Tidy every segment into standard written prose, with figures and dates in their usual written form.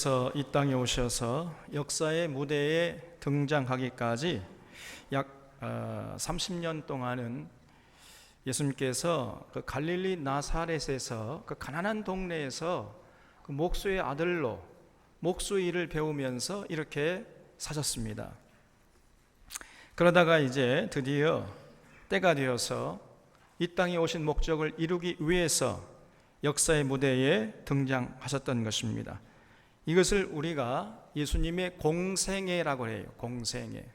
그래서 이 땅에 오셔서 역사의 무대에 등장하기까지 약 30년 동안은 예수님께서 그 갈릴리 나사렛에서 그 가난한 동네에서 그 목수의 아들로 목수 일을 배우면서 이렇게 사셨습니다. 그러다가 이제 드디어 때가 되어서 이 땅에 오신 목적을 이루기 위해서 역사의 무대에 등장하셨던 것입니다. 이것을 우리가 예수님의 공생애라고 해요. 공생애.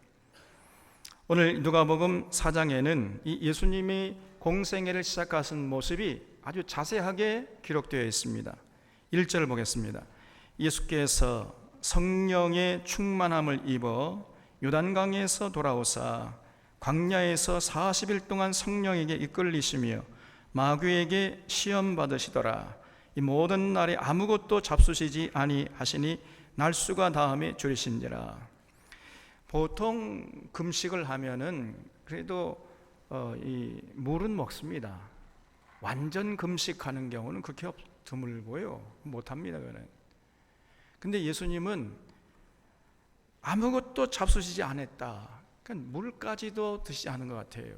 오늘 누가복음 4장에는 이 예수님이 공생애를 시작하신 모습이 아주 자세하게 기록되어 있습니다. 1절을 보겠습니다. 예수께서 성령의 충만함을 입어 요단강에서 돌아오사 광야에서 40일 동안 성령에게 이끌리시며 마귀에게 시험 받으시더라. 이 모든 날에 아무것도 잡수시지 아니하시니 날수가 다음에 줄이신지라. 보통 금식을 하면은 그래도 이 물은 먹습니다. 완전 금식하는 경우는 그렇게 드물고요. 못합니다. 그는. 근데 예수님은 아무것도 잡수시지 않았다. 그러니까 물까지도 드시지 않은 것 같아요.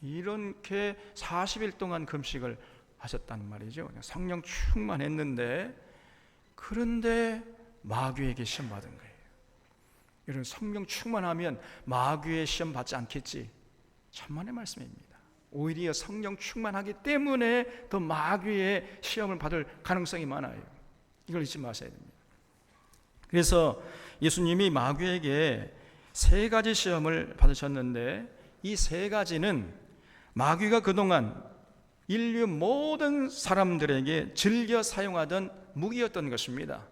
이렇게 40일 동안 금식을 하셨단 말이죠. 성령 충만했는데, 그런데 마귀에게 시험 받은 거예요. 이런 성령 충만하면 마귀의 시험 받지 않겠지? 천만의 말씀입니다. 오히려 성령 충만하기 때문에 더 마귀의 시험을 받을 가능성이 많아요. 이걸 잊지 마셔야 됩니다. 그래서 예수님이 마귀에게 3가지 시험을 받으셨는데, 이 3가지는 마귀가 그동안 인류 모든 사람들에게 즐겨 사용하던 무기였던 것입니다.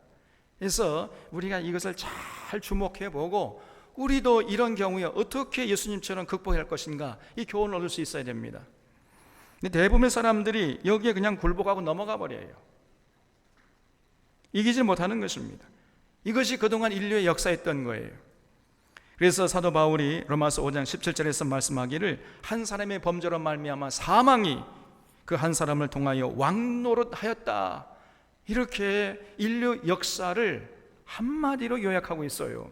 그래서 우리가 이것을 잘 주목해 보고 우리도 이런 경우에 어떻게 예수님처럼 극복할 것인가, 이 교훈을 얻을 수 있어야 됩니다. 근데 대부분의 사람들이 여기에 그냥 굴복하고 넘어가 버려요. 이기지 못하는 것입니다. 이것이 그동안 인류의 역사였던 거예요. 그래서 사도 바울이 로마서 5장 17절에서 말씀하기를 한 사람의 범죄로 말미암아 사망이 그 한 사람을 통하여 왕노릇하였다, 이렇게 인류 역사를 한마디로 요약하고 있어요.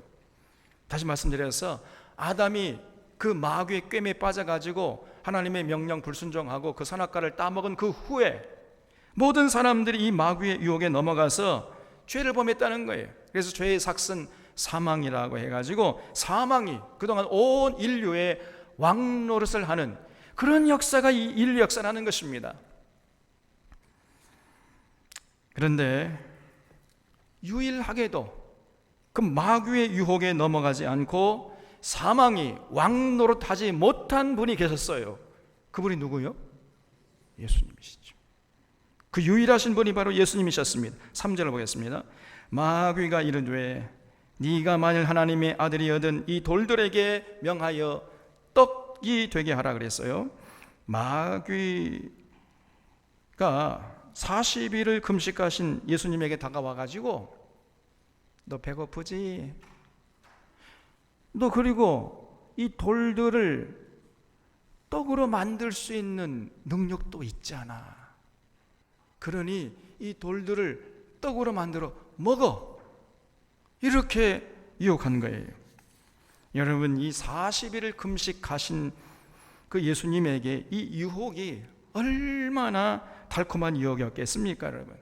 다시 말씀드려서 아담이 그 마귀의 꿰매에 빠져가지고 하나님의 명령 불순종하고 그 선악과를 따먹은 그 후에 모든 사람들이 이 마귀의 유혹에 넘어가서 죄를 범했다는 거예요. 그래서 죄의 삭은 사망이라고 해가지고 사망이 그동안 온 인류의 왕노릇을 하는 그런 역사가 이 인류 역사라는 것입니다. 그런데 유일하게도 그 마귀의 유혹에 넘어가지 않고 사망이 왕노릇하지 못한 분이 계셨어요. 그분이 누구요? 예수님이시죠. 그 유일하신 분이 바로 예수님이셨습니다. 3절을 보겠습니다. 마귀가 이르되 네가 만일 하나님의 아들이거든 이 돌들에게 명하여 떡이 되게 하라 그랬어요. 마귀가 40일을 금식하신 예수님에게 다가와 가지고 너 배고프지? 너 그리고 이 돌들을 떡으로 만들 수 있는 능력도 있잖아. 그러니 이 돌들을 떡으로 만들어 먹어. 이렇게 유혹한 거예요. 여러분, 이 40일을 금식하신 그 예수님에게 이 유혹이 얼마나 달콤한 유혹이었겠습니까, 여러분?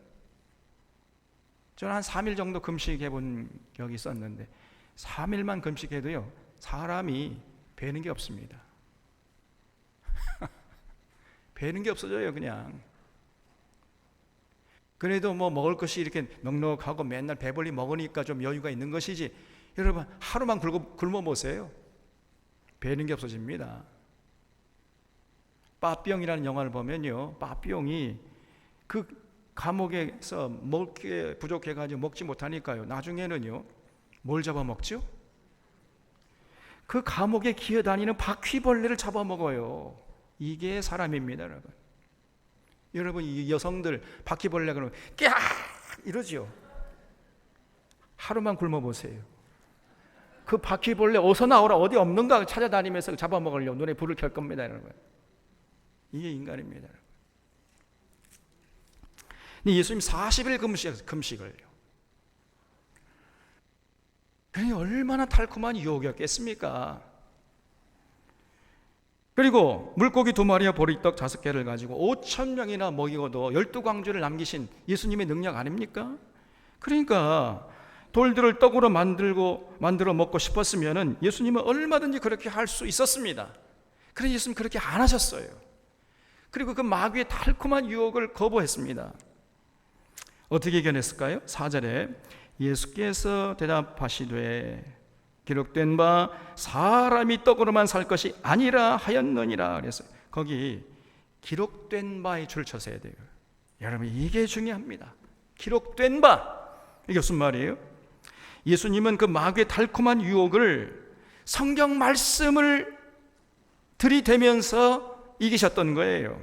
저는 한 3일 정도 금식해 본 적이 있었는데 3일만 금식해도요 사람이 배는 게 없습니다. 배는 게 없어져요. 그냥. 그래도 뭐 먹을 것이 이렇게 넉넉하고 맨날 배불리 먹으니까 좀 여유가 있는 것이지, 여러분 하루만 굶어 보세요. 배는 게 없어집니다. 빠삐용이라는 영화를 보면요, 빠삐용이 그 감옥에서 먹을 게 부족해가지고 먹지 못하니까요, 나중에는요 뭘 잡아먹죠? 그 감옥에 기어다니는 바퀴벌레를 잡아먹어요. 이게 사람입니다, 여러분. 여러분, 이 여성들 바퀴벌레 그러면 깨악 이러죠. 하루만 굶어보세요. 그 바퀴벌레 어디서 나오라, 어디 없는가 찾아다니면서 잡아먹으려고 눈에 불을 켤 겁니다, 여러분. 이게 인간입니다. 근데 예수님 40일 금식을요. 그게 얼마나 달콤한 유혹이었겠습니까? 그리고 물고기 2마리와 보리떡 5개를 가지고 5,000명이나 먹이고도 12광주를 남기신 예수님의 능력 아닙니까? 그러니까 돌들을 떡으로 만들어 먹고 싶었으면 예수님은 얼마든지 그렇게 할 수 있었습니다. 그런데 예수님 그렇게 안 하셨어요. 그리고 그 마귀의 달콤한 유혹을 거부했습니다. 어떻게 이겨냈을까요? 4절에 예수께서 대답하시되 기록된 바 사람이 떡으로만 살 것이 아니라 하였느니라 그랬어요. 거기 기록된 바에 줄 쳐서야 돼요. 여러분, 이게 중요합니다. 기록된 바, 이게 무슨 말이에요? 예수님은 그 마귀의 달콤한 유혹을 성경 말씀을 들이대면서 이기셨던 거예요.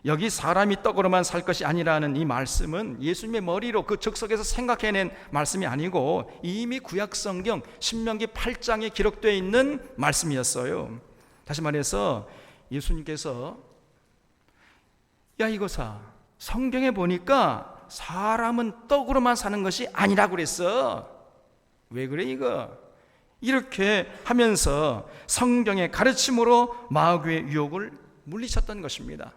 여기 사람이 떡으로만 살 것이 아니라는 이 말씀은 예수님의 머리로 그 즉석에서 생각해낸 말씀이 아니고 이미 구약성경 신명기 8장에 기록되어 있는 말씀이었어요. 다시 말해서 예수님께서 야 이거사, 성경에 보니까 사람은 떡으로만 사는 것이 아니라고 그랬어. 왜 그래 이거? 이렇게 하면서 성경의 가르침으로 마귀의 유혹을 물리쳤던 것입니다.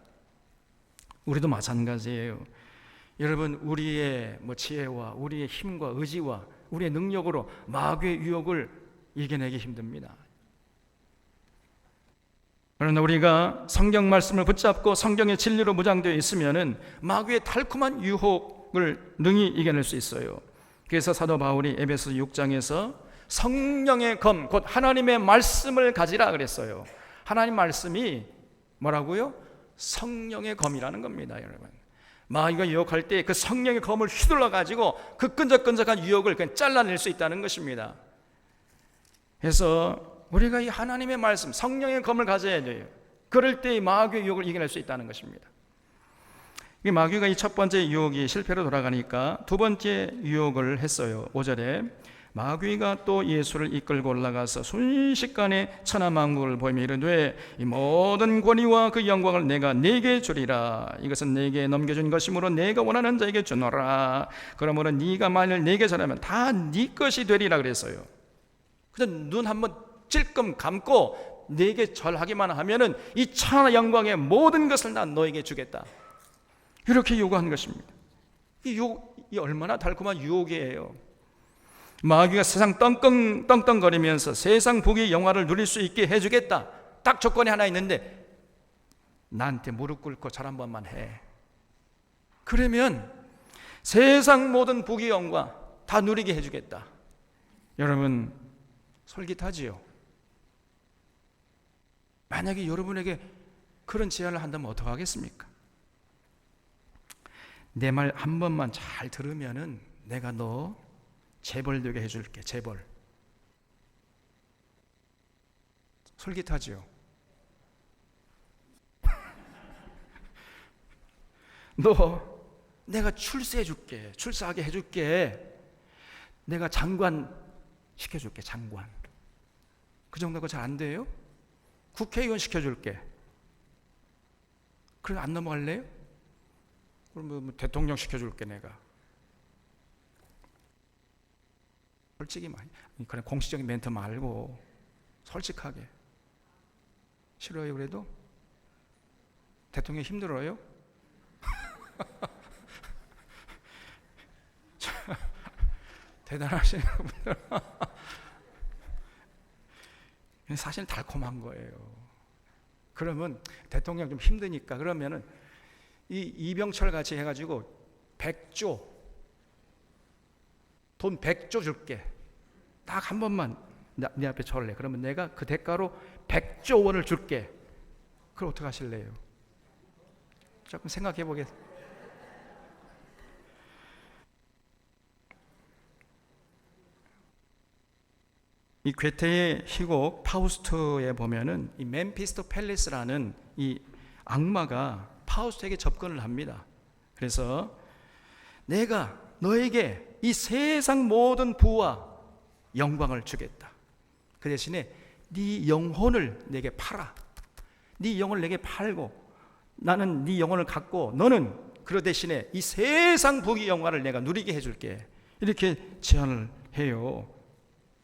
우리도 마찬가지예요. 여러분, 우리의 지혜와 우리의 힘과 의지와 우리의 능력으로 마귀의 유혹을 이겨내기 힘듭니다. 그러나 우리가 성경 말씀을 붙잡고 성경의 진리로 무장되어 있으면은 마귀의 달콤한 유혹을 능히 이겨낼 수 있어요. 그래서 사도 바울이 에베소 6장에서 성령의 검, 곧 하나님의 말씀을 가지라 그랬어요. 하나님 말씀이 뭐라고요? 성령의 검이라는 겁니다, 여러분. 마귀가 유혹할 때 그 성령의 검을 휘둘러 가지고 그 끈적끈적한 유혹을 그냥 잘라낼 수 있다는 것입니다. 그래서 우리가 이 하나님의 말씀, 성령의 검을 가져야 돼요. 그럴 때 이 마귀의 유혹을 이겨낼 수 있다는 것입니다. 이 마귀가 이 첫 번째 유혹이 실패로 돌아가니까 두 번째 유혹을 했어요. 5절에 마귀가 또 예수를 이끌고 올라가서 순식간에 천하만국을 보이며 이르되 이 모든 권위와 그 영광을 내가 네게 주리라. 이것은 네게 넘겨준 것이므로 내가 원하는 자에게 주노라. 그러므로 네가 만일 네게 절하면 다 네 것이 되리라 그랬어요. 그냥 눈 한번 찔끔 감고 네게 절하기만 하면은 이 천하 영광의 모든 것을 난 너에게 주겠다. 이렇게 요구한 것입니다. 이 얼마나 달콤한 유혹이에요. 마귀가 세상 떵떵거리면서 세상 복의 영화를 누릴 수 있게 해주겠다. 딱 조건이 하나 있는데 나한테 무릎 꿇고 절 한 번만 해. 그러면 세상 모든 복의 영화 다 누리게 해주겠다. 여러분, 솔깃하지요? 만약에 여러분에게 그런 제안을 한다면 어떡하겠습니까? 내 말 한 번만 잘 들으면은 내가 너 재벌 되게 해줄게. 재벌. 솔깃하지요? 너 내가 출세해줄게. 출세하게 해줄게. 내가 장관 시켜줄게. 장관. 그 정도가 잘 안 돼요? 국회의원 시켜줄게. 그럼 안 넘어갈래요? 그럼 뭐 대통령 시켜줄게 내가. 솔직히 많이, 그냥 공식적인 멘트 말고 솔직하게. 싫어요 그래도? 대통령 힘들어요? 대단하시네요 분들. 사실 달콤한 거예요. 그러면 대통령 좀 힘드니까 그러면은 이 이병철 같이 해가지고 100조 돈 100조 줄게. 딱 한 번만 네 앞에 절래. 그러면 내가 그 대가로 100조 원을 줄게. 그럼 어떻게 하실래요? 조금 생각해 보겠습니다. 이 괴테의 희곡 파우스트에 보면은 이 멤피스토펠레스라는 이 악마가 파우스트에게 접근을 합니다. 그래서 내가 너에게 이 세상 모든 부와 영광을 주겠다. 그 대신에 네 영혼을 내게 팔아. 네 영혼을 내게 팔고 나는 네 영혼을 갖고 너는 그 대신에 이 세상 부귀 영화를 내가 누리게 해줄게. 이렇게 제안을 해요.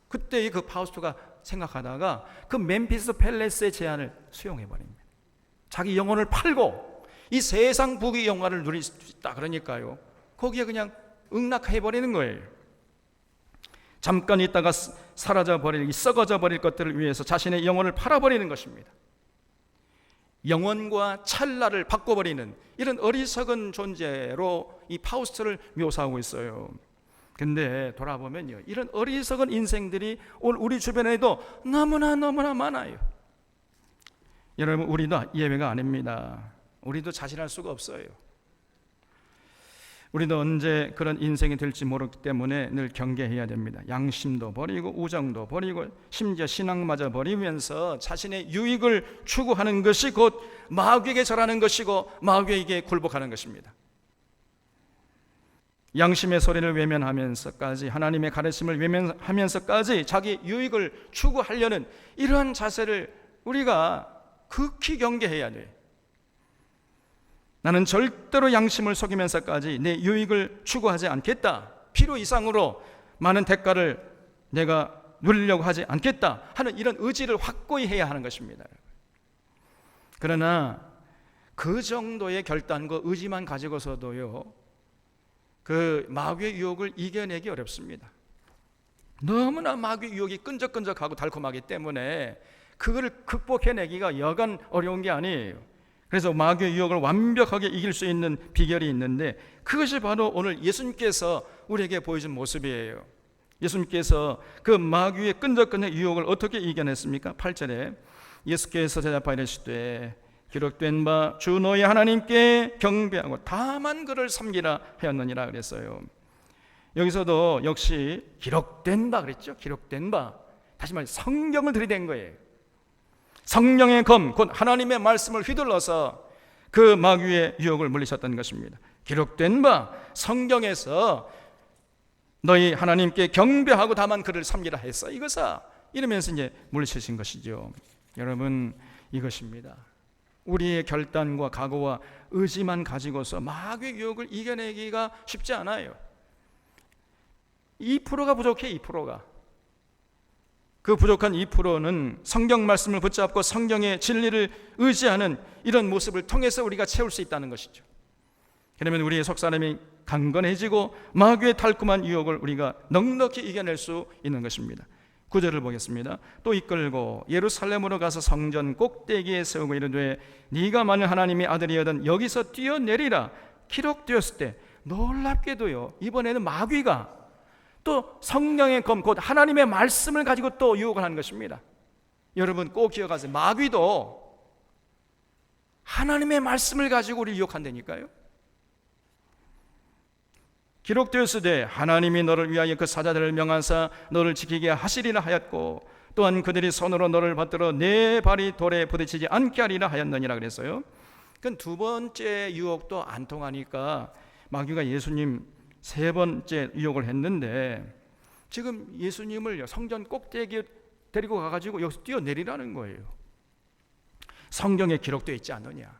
그때 그 파우스트가 생각하다가 그 멤피스 팰레스의 제안을 수용해버립니다. 자기 영혼을 팔고 이 세상 부귀 영화를 누릴 수 있다 그러니까요, 거기에 그냥 응낙해버리는 거예요. 잠깐 있다가 사라져버릴, 썩어져 버릴 것들을 위해서 자신의 영혼을 팔아버리는 것입니다. 영혼과 찰나를 바꿔버리는 이런 어리석은 존재로 이 파우스트를 묘사하고 있어요. 근데 돌아보면요, 이런 어리석은 인생들이 오늘 우리 주변에도 너무나 많아요. 여러분, 우리도 예외가 아닙니다. 우리도 자신할 수가 없어요. 우리도 언제 그런 인생이 될지 모르기 때문에 늘 경계해야 됩니다. 양심도 버리고 우정도 버리고 심지어 신앙마저 버리면서 자신의 유익을 추구하는 것이 곧 마귀에게 절하는 것이고 마귀에게 굴복하는 것입니다. 양심의 소리를 외면하면서까지, 하나님의 가르침을 외면하면서까지 자기 유익을 추구하려는 이러한 자세를 우리가 극히 경계해야 돼요. 나는 절대로 양심을 속이면서까지 내 유익을 추구하지 않겠다, 필요 이상으로 많은 대가를 내가 누리려고 하지 않겠다 하는 이런 의지를 확고히 해야 하는 것입니다. 그러나 그 정도의 결단과 의지만 가지고서도요, 그 마귀의 유혹을 이겨내기 어렵습니다. 너무나 마귀의 유혹이 끈적끈적하고 달콤하기 때문에 그거를 극복해내기가 여간 어려운 게 아니에요. 그래서 마귀의 유혹을 완벽하게 이길 수 있는 비결이 있는데, 그것이 바로 오늘 예수님께서 우리에게 보여준 모습이에요. 예수님께서 그 마귀의 끈적끈적 유혹을 어떻게 이겨냈습니까? 8절에 예수께서 대답하여 이르시되 기록된 바 주 너희 하나님께 경배하고 다만 그를 섬기라 하였느니라 그랬어요. 여기서도 역시 기록된 바 그랬죠. 기록된 바, 다시 말해 성경을 들이댄 거예요. 성령의 검, 곧 하나님의 말씀을 휘둘러서 그 마귀의 유혹을 물리쳤던 것입니다. 기록된 바 성경에서 너희 하나님께 경배하고 다만 그를 섬기라 했어, 이거사, 이러면서 이제 물리치신 것이죠. 여러분, 이것입니다. 우리의 결단과 각오와 의지만 가지고서 마귀의 유혹을 이겨내기가 쉽지 않아요. 2%가 부족해. 2%가 그 부족한 2%는 성경 말씀을 붙잡고 성경의 진리를 의지하는 이런 모습을 통해서 우리가 채울 수 있다는 것이죠. 그러면 우리의 속사람이 강건해지고 마귀의 달콤한 유혹을 우리가 넉넉히 이겨낼 수 있는 것입니다. 9절을 보겠습니다. 또 이끌고 예루살렘으로 가서 성전 꼭대기에 세우고 이르되 네가 만일 하나님의 아들이여든 여기서 뛰어내리라 기록되었을 때, 놀랍게도요, 이번에는 마귀가 또 성령의 검, 곧 하나님의 말씀을 가지고 또 유혹을 하는 것입니다. 여러분 꼭 기억하세요. 마귀도 하나님의 말씀을 가지고 우리를 유혹한다니까요. 기록되었으되 하나님이 너를 위하여 그 사자들을 명하사 너를 지키게 하시리라 하였고 또한 그들이 손으로 너를 받들어 내 발이 돌에 부딪히지 않게 하리라 하였느니라 그랬어요. 그건 두 번째 유혹도 안 통하니까 마귀가 예수님 세 번째 유혹을 했는데, 지금 예수님을 성전 꼭대기에 데리고 가가지고 여기서 뛰어내리라는 거예요. 성경에 기록되어 있지 않느냐,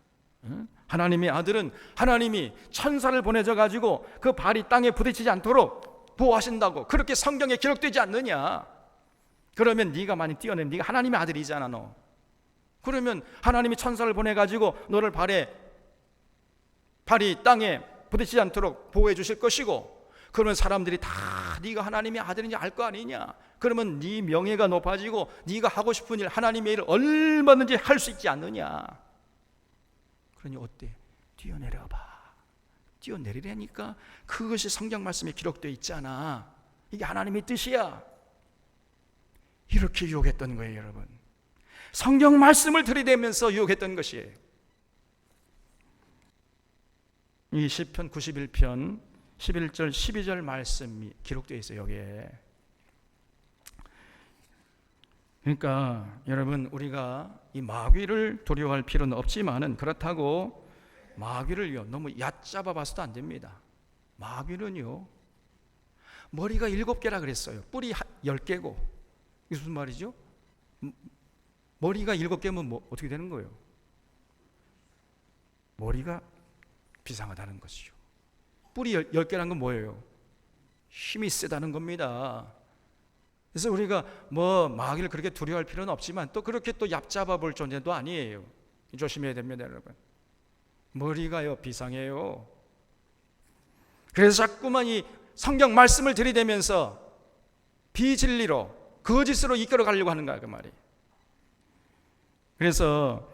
하나님의 아들은 하나님이 천사를 보내줘 가지고 그 발이 땅에 부딪히지 않도록 보호하신다고 그렇게 성경에 기록되지 않느냐. 그러면 네가 많이 뛰어내면 네가 하나님의 아들이잖아. 너 그러면 하나님이 천사를 보내 가지고 너를 발이 땅에 부딪히지 않도록 보호해 주실 것이고, 그러면 사람들이 다 네가 하나님의 아들인지 알 거 아니냐. 그러면 네 명예가 높아지고 네가 하고 싶은 일, 하나님의 일을 얼마든지 할 수 있지 않느냐. 그러니 어때? 뛰어내려봐. 뛰어내리라니까. 그것이 성경 말씀에 기록되어 있잖아. 이게 하나님의 뜻이야. 이렇게 유혹했던 거예요, 여러분. 성경 말씀을 들이대면서 유혹했던 것이에요. 이 시편 91편 11절 12절 말씀이 기록되어 있어요, 여기에. 그러니까 여러분, 우리가 이 마귀를 두려워할 필요는 없지만은, 그렇다고 마귀를요 너무 얕잡아 봐서도 안 됩니다. 마귀는요 머리가 7개라 그랬어요. 뿔이 10개고. 이게 무슨 말이죠? 머리가 7개면 어떻게 되는 거예요? 머리가 비상하다는 것이죠. 뿔이 10개라는 건 뭐예요? 힘이 세다는 겁니다. 그래서 우리가 뭐 마귀를 그렇게 두려워할 필요는 없지만 또 그렇게 또 얕잡아 볼 존재도 아니에요. 조심해야 됩니다, 여러분. 머리가요 비상해요. 그래서 자꾸만 이 성경 말씀을 들이대면서 비진리로 거짓으로 이끌어 가려고 하는 거야, 그 말이. 그래서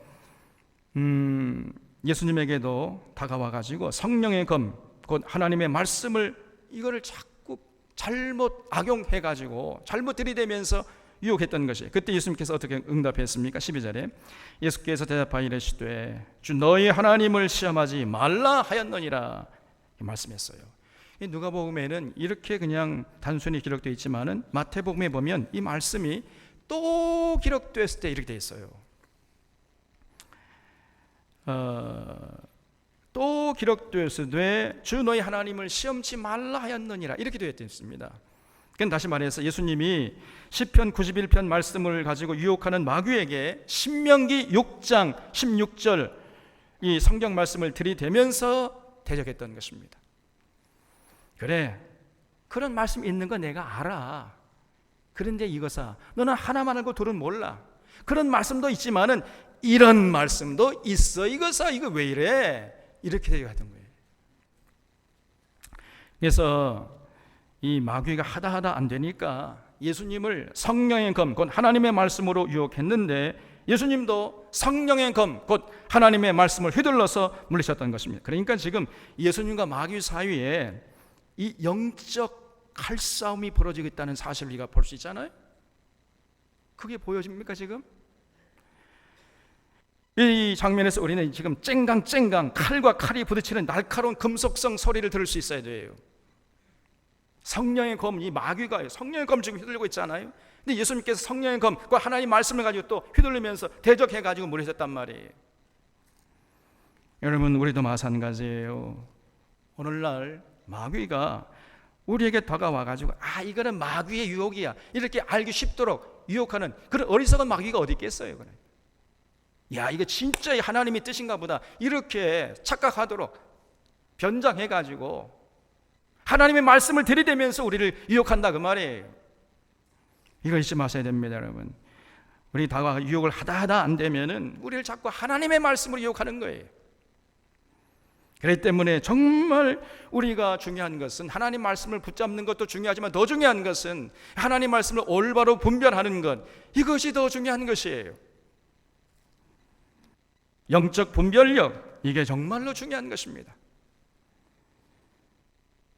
예수님에게도 다가와 가지고 성령의 검, 곧 하나님의 말씀을 이거를 자꾸 잘못 악용해 가지고 잘못 들이대면서 유혹했던 것이. 그때 예수님께서 어떻게 응답했습니까? 12절에 예수께서 대답하여 이르시되 주 너희 하나님을 시험하지 말라 하였느니라 말씀했어요. 누가복음에는 이렇게 그냥 단순히 기록되어 있지만은 마태복음에 보면 이 말씀이 또 기록됐을 때 이렇게 되어 있어요. 또 기록되었으되 주 너희 하나님을 시험치 말라 하였느니라 이렇게 되어 있습니다. 그건 다시 말해서 예수님이 시편 91편 말씀을 가지고 유혹하는 마귀에게 신명기 6장 16절 이 성경 말씀을 들이대면서 대적했던 것입니다. 그래, 그런 말씀 있는 거 내가 알아. 그런데 이거사 너는 하나만 알고 둘은 몰라. 그런 말씀도 있지만은 이런 말씀도 있어. 이거사 이거 왜 이래? 이렇게 대적하던 거예요. 그래서 이 마귀가 하다 안 되니까 예수님을 성령의 검, 곧 하나님의 말씀으로 유혹했는데 예수님도 성령의 검, 곧 하나님의 말씀을 휘둘러서 물리셨던 것입니다. 그러니까 지금 예수님과 마귀 사이에 이 영적 칼싸움이 벌어지고 있다는 사실을 우리가 볼 수 있잖아요. 그게 보여집니까 지금? 이 장면에서 우리는 지금 쨍강쨍강 칼과 칼이 부딪히는 날카로운 금속성 소리를 들을 수 있어야 돼요. 성령의 검, 이 마귀가 성령의 검 지금 휘둘리고 있잖아요. 근데 예수님께서 성령의 검과 하나님 말씀을 가지고 또 휘둘리면서 대적해가지고 물리셨단 말이에요. 여러분, 우리도 마찬가지예요. 오늘날 마귀가 우리에게 다가와가지고 이거는 마귀의 유혹이야 이렇게 알기 쉽도록 유혹하는 그런 어리석은 마귀가 어디 있겠어요. 그래. 야, 이거 진짜 하나님의 뜻인가 보다 이렇게 착각하도록 변장해가지고 하나님의 말씀을 들이대면서 우리를 유혹한다 그 말이에요. 이거 잊지 마셔야 됩니다, 여러분. 우리 다가 유혹을 하다 안 되면은 우리를 자꾸 하나님의 말씀으로 유혹하는 거예요. 그렇기 때문에 정말 우리가 중요한 것은 하나님 말씀을 붙잡는 것도 중요하지만 더 중요한 것은 하나님 말씀을 올바로 분별하는 것, 이것이 더 중요한 것이에요. 영적 분별력, 이게 정말로 중요한 것입니다.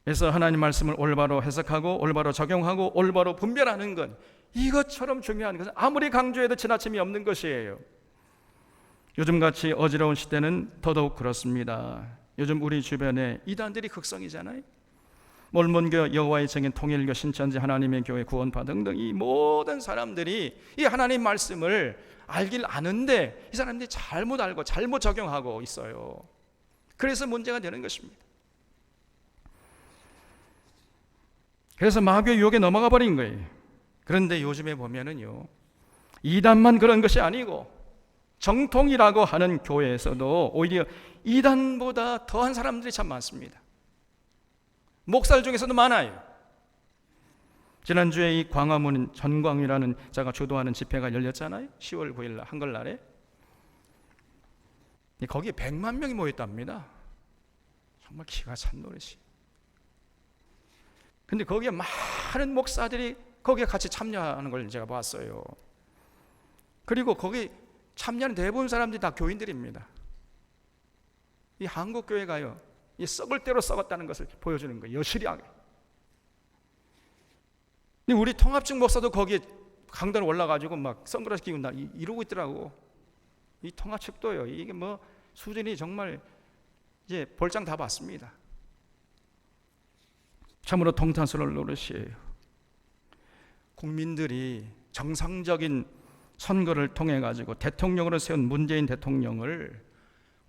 그래서 하나님 말씀을 올바로 해석하고 올바로 적용하고 올바로 분별하는 것, 이것처럼 중요한 것은 아무리 강조해도 지나침이 없는 것이에요. 요즘같이 어지러운 시대는 더더욱 그렇습니다. 요즘 우리 주변에 이단들이 극성이잖아요. 몰몬교, 여호와의 증인, 통일교, 신천지, 하나님의 교회, 구원파 등등 이 모든 사람들이 이 하나님 말씀을 알길 아는데 이 사람들이 잘못 알고 잘못 적용하고 있어요. 그래서 문제가 되는 것입니다. 그래서 마귀의 유혹에 넘어가 버린 거예요. 그런데 요즘에 보면은요, 이단만 그런 것이 아니고 정통이라고 하는 교회에서도 오히려 이단보다 더한 사람들이 참 많습니다. 목사들 중에서도 많아요. 지난주에 이 광화문 전광이라는 자가 주도하는 집회가 열렸잖아요. 10월 9일 한글날에. 거기에 100만 명이 모였답니다. 정말 기가 찬 노릇이. 근데 거기에 많은 목사들이 거기에 같이 참여하는 걸 제가 봤어요. 그리고 거기 참여하는 대부분 사람들이 다 교인들입니다. 이 한국 교회가요, 이 썩을 대로 썩었다는 것을 보여주는 거예요. 여실하게. 근데 우리 통합증 목사도 거기에 강단에 올라가지고 막 선글라스 끼고 이러고 있더라고. 이 통합측도요, 이게 뭐 수준이 정말 이제 볼장 다 봤습니다. 참으로 통탄스러울 노릇이에요. 국민들이 정상적인 선거를 통해 가지고 대통령으로 세운 문재인 대통령을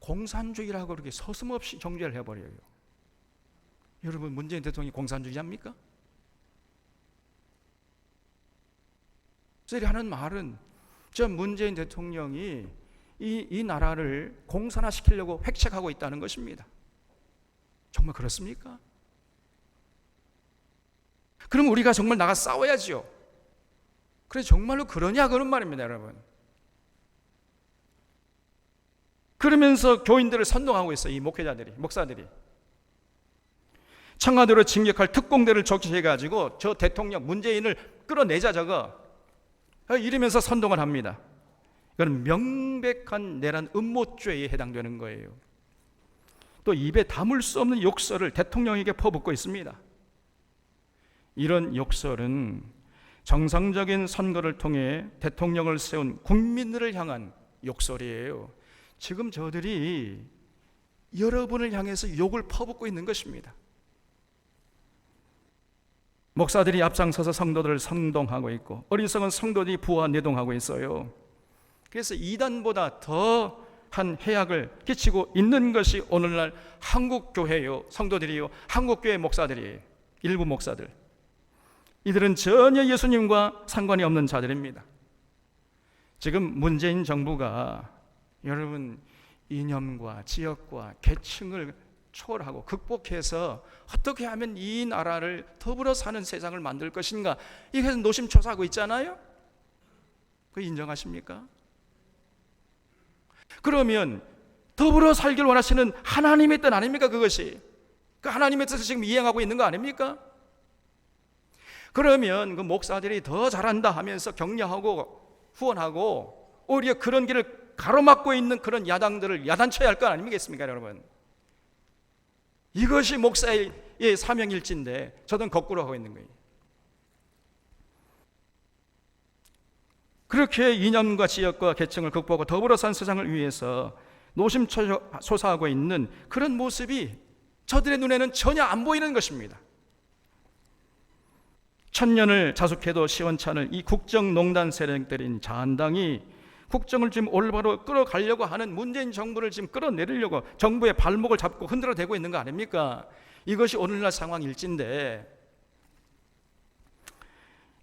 공산주의라고 그렇게 서슴없이 정죄를 해버려요. 여러분, 문재인 대통령이 공산주의자입니까? 저들이 하는 말은 저 문재인 대통령이 이 나라를 공산화시키려고 획책하고 있다는 것입니다. 정말 그렇습니까? 그럼 우리가 정말 나가 싸워야지요. 그래 정말로 그러냐 그런 말입니다, 여러분. 그러면서 교인들을 선동하고 있어요. 이 목회자들이, 목사들이. 청와대로 진격할 특공대를 조치해가지고 저 대통령 문재인을 끌어내자 저거 이러면서 선동을 합니다. 이건 명백한 내란 음모죄에 해당되는 거예요. 또 입에 담을 수 없는 욕설을 대통령에게 퍼붓고 있습니다. 이런 욕설은 정상적인 선거를 통해 대통령을 세운 국민들을 향한 욕설이에요. 지금 저들이 여러분을 향해서 욕을 퍼붓고 있는 것입니다. 목사들이 앞장서서 성도들을 선동하고 있고 어리석은 성도들이 부하 내동하고 있어요. 그래서 이단보다 더한 해악을 끼치고 있는 것이 오늘날 한국교회요, 성도들이요, 한국교회 목사들이에요. 일부 목사들, 이들은 전혀 예수님과 상관이 없는 자들입니다. 지금 문재인 정부가 여러분 이념과 지역과 계층을 초월하고 극복해서 어떻게 하면 이 나라를 더불어 사는 세상을 만들 것인가, 이것을 노심초사하고 있잖아요. 그거 인정하십니까? 그러면 더불어 살길 원하시는 하나님의 뜻 아닙니까? 그것이 그 하나님의 뜻을 지금 이행하고 있는 거 아닙니까? 그러면 그 목사들이 더 잘한다 하면서 격려하고 후원하고 오히려 그런 길을 가로막고 있는 그런 야당들을 야단쳐야 할 거 아니겠습니까, 여러분? 이것이 목사의 사명일지인데 저는 거꾸로 하고 있는 거예요. 그렇게 이념과 지역과 계층을 극복하고 더불어 산 세상을 위해서 노심초사하고 있는 그런 모습이 저들의 눈에는 전혀 안 보이는 것입니다. 천년을 자숙해도 시원찮을 이 국정농단 세력들인 자한당이 국정을 지금 올바로 끌어가려고 하는 문재인 정부를 지금 끌어내리려고 정부의 발목을 잡고 흔들어대고 있는 거 아닙니까? 이것이 오늘날 상황일진데,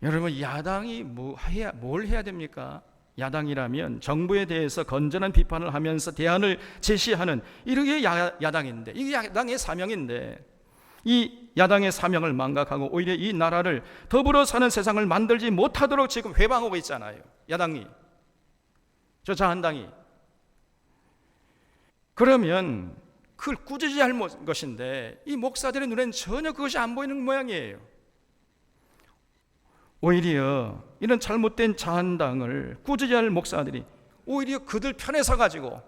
여러분 야당이 뭘 해야 됩니까? 야당이라면 정부에 대해서 건전한 비판을 하면서 대안을 제시하는 이게 야당인데, 이게 야당의 사명인데, 이 야당의 사명을 망각하고 오히려 이 나라를 더불어 사는 세상을 만들지 못하도록 지금 회방하고 있잖아요. 야당이, 저 자한당이. 그러면 그걸 꾸짖어야 할 것인데 이 목사들의 눈에는 전혀 그것이 안 보이는 모양이에요. 오히려 이런 잘못된 자한당을 꾸짖어야 할 목사들이 오히려 그들 편에 서가지고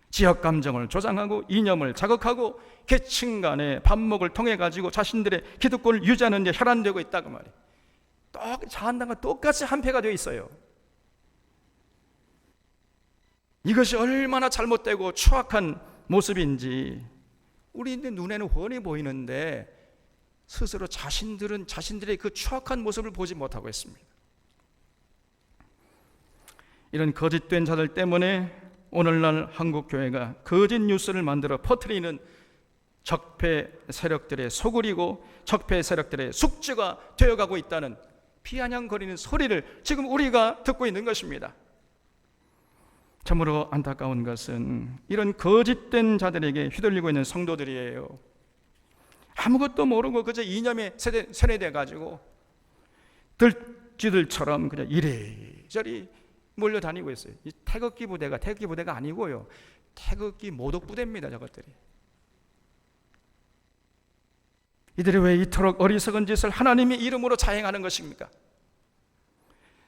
지역 감정을 조장하고 이념을 자극하고 계층 간의 반목을 통해 가지고 자신들의 기득권을 유지하는 데 혈안되고 있다고 말이에요. 또 자한당과 똑같이 한패가 되어 있어요. 이것이 얼마나 잘못되고 추악한 모습인지 우리의 눈에는 훤히 보이는데 스스로 자신들은 자신들의 그 추악한 모습을 보지 못하고 있습니다. 이런 거짓된 자들 때문에 오늘날 한국교회가 거짓 뉴스를 만들어 퍼뜨리는 적폐 세력들의 소굴이고 적폐 세력들의 숙주가 되어가고 있다는 비아냥거리는 소리를 지금 우리가 듣고 있는 것입니다. 참으로 안타까운 것은 이런 거짓된 자들에게 휘둘리고 있는 성도들이에요. 아무것도 모르고 그저 이념에 세뇌돼 가지고 들쥐들처럼 그냥 이래저리 몰려다니고 있어요. 이 태극기 부대가 아니고요, 태극기 모독 부대입니다. 저것들이. 이들이 왜 이토록 어리석은 짓을 하나님의 이름으로 자행하는 것입니까?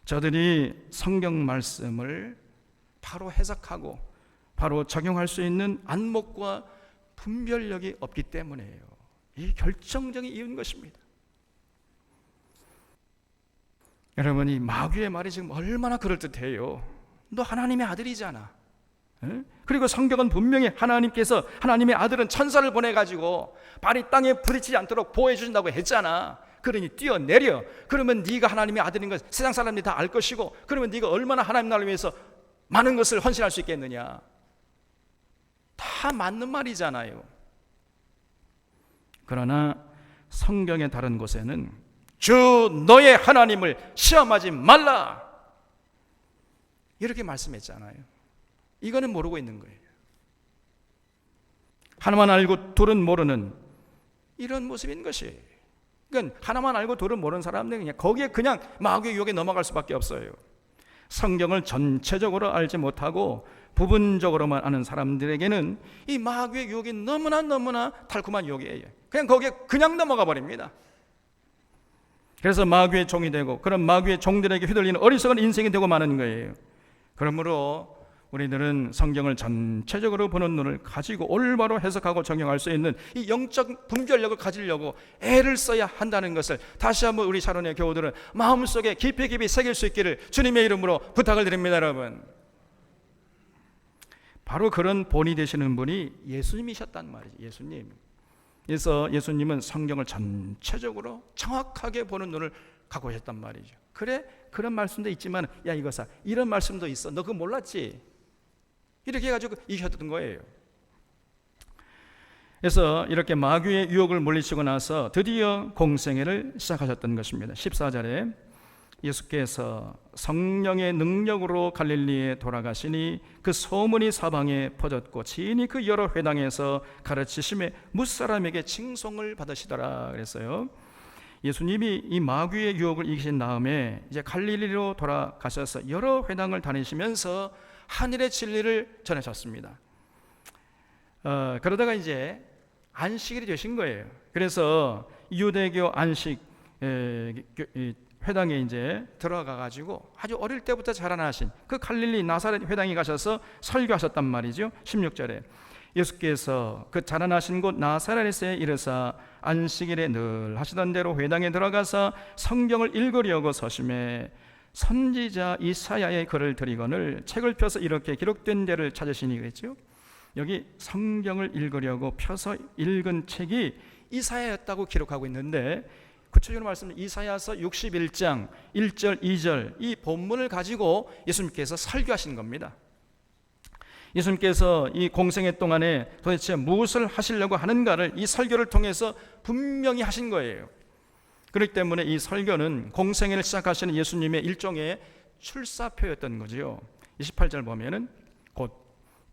저들이 성경 말씀을 바로 해석하고 바로 적용할 수 있는 안목과 분별력이 없기 때문이에요. 이 결정적인 이유인 것입니다. 여러분, 이 마귀의 말이 지금 얼마나 그럴듯해요. 너 하나님의 아들이잖아. 그리고 성경은 분명히 하나님께서, 하나님의 아들은 천사를 보내가지고 발이 땅에 부딪히지 않도록 보호해 주신다고 했잖아. 그러니 뛰어내려. 그러면 네가 하나님의 아들인 것 세상 사람들이 다 알 것이고, 그러면 네가 얼마나 하나님 나라를 위해서 많은 것을 헌신할 수 있겠느냐. 다 맞는 말이잖아요. 그러나 성경의 다른 곳에는 주 너의 하나님을 시험하지 말라 이렇게 말씀했잖아요. 이거는 모르고 있는 거예요. 하나만 알고 둘은 모르는 이런 모습인 것이에요. 그러니까 하나만 알고 둘을 모르는 사람들은 그냥 거기에 그냥 마귀의 유혹에 넘어갈 수밖에 없어요. 성경을 전체적으로 알지 못하고 부분적으로만 아는 사람들에게는 이 마귀의 유혹이 너무나 달콤한 유혹이에요. 그냥 거기에 그냥 넘어가 버립니다. 그래서 마귀의 종이 되고 그런 마귀의 종들에게 휘둘리는 어리석은 인생이 되고 마는 거예요. 그러므로 우리들은 성경을 전체적으로 보는 눈을 가지고 올바로 해석하고 적용할 수 있는 이 영적 분별력을 가지려고 애를 써야 한다는 것을 다시 한번 우리 샤론의 교우들은 마음속에 깊이 새길 수 있기를 주님의 이름으로 부탁을 드립니다. 여러분, 바로 그런 본이 되시는 분이 예수님이셨단 말이죠. 예수님. 그래서 예수님은 성경을 전체적으로 정확하게 보는 눈을 갖고 계셨단 말이죠. 그래, 그런 말씀도 있지만 야 이거사 이런 말씀도 있어, 너 그거 몰랐지? 이렇게 해가지고 이겼던 거예요. 그래서 이렇게 마귀의 유혹을 물리치고 나서 드디어 공생애를 시작하셨던 것입니다. 14절에 예수께서 성령의 능력으로 갈릴리에 돌아가시니 그 소문이 사방에 퍼졌고 지인이 그 여러 회당에서 가르치심에 무사람에게 칭송을 받으시더라 그랬어요. 예수님이 이 마귀의 유혹을 이기신 다음에 이제 갈릴리로 돌아가셔서 여러 회당을 다니시면서 하늘의 진리를 전하셨습니다. 그러다가 이제 안식일이 되신 거예요. 그래서 유대교 안식 회당에 이제 들어가 가지고 아주 어릴 때부터 자라나신 그 갈릴리 나사렛 회당에 가셔서 설교하셨단 말이죠. 16절에 예수께서 그 자라나신 곳 나사렛에 이르사 안식일에 늘 하시던 대로 회당에 들어가서 성경을 읽으려고 서심해 선지자 이사야의 글을 들이거늘 책을 펴서 이렇게 기록된 데를 찾으시니 그랬죠. 여기 성경을 읽으려고 펴서 읽은 책이 이사야였다고 기록하고 있는데 구체적으로 말씀드리면 이사야서 61장 1절 2절 이 본문을 가지고 예수님께서 설교하신 겁니다. 예수님께서 이 공생애 동안에 도대체 무엇을 하시려고 하는가를 이 설교를 통해서 분명히 하신 거예요. 그렇기 때문에 이 설교는 공생애를 시작하시는 예수님의 일종의 출사표였던 거죠. 28절 보면은 곧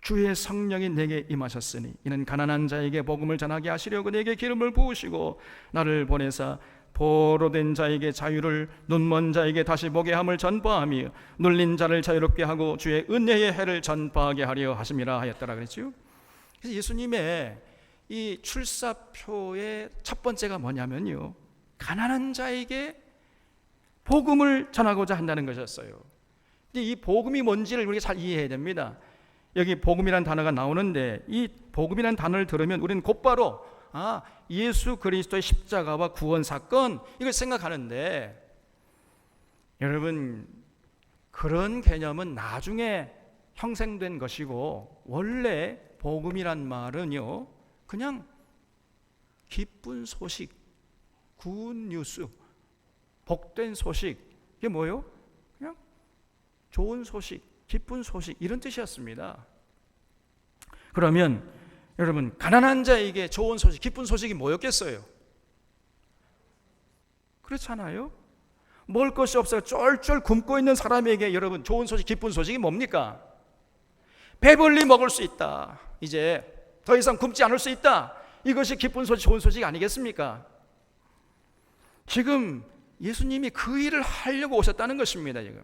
주의 성령이 내게 임하셨으니 이는 가난한 자에게 복음을 전하게 하시려고 내게 기름을 부으시고 나를 보내사 포로된 자에게 자유를, 눈먼 자에게 다시 보게 함을 전파하며 눌린 자를 자유롭게 하고 주의 은혜의 해를 전파하게 하려 하심이라 하였더라 그랬죠. 그래서 예수님의 이 출사표의 첫 번째가 뭐냐면요, 가난한 자에게 복음을 전하고자 한다는 것이었어요. 근데 이 복음이 뭔지를 우리가 잘 이해해야 됩니다. 여기 복음이라는 단어가 나오는데 이 복음이라는 단어를 들으면 우리는 곧바로 예수 그리스도의 십자가와 구원 사건 이걸 생각하는데, 여러분 그런 개념은 나중에 형성된 것이고 원래 복음이란 말은요 그냥 기쁜 소식, 굿뉴스, 복된 소식, 이게 뭐예요? 그냥 좋은 소식, 기쁜 소식 이런 뜻이었습니다. 그러면 여러분 가난한 자에게 좋은 소식, 기쁜 소식이 뭐였겠어요? 그렇잖아요. 먹을 것이 없어서 쫄쫄 굶고 있는 사람에게 여러분 좋은 소식, 기쁜 소식이 뭡니까? 배불리 먹을 수 있다, 이제 더 이상 굶지 않을 수 있다, 이것이 기쁜 소식, 좋은 소식 아니겠습니까? 지금 예수님이 그 일을 하려고 오셨다는 것입니다. 지금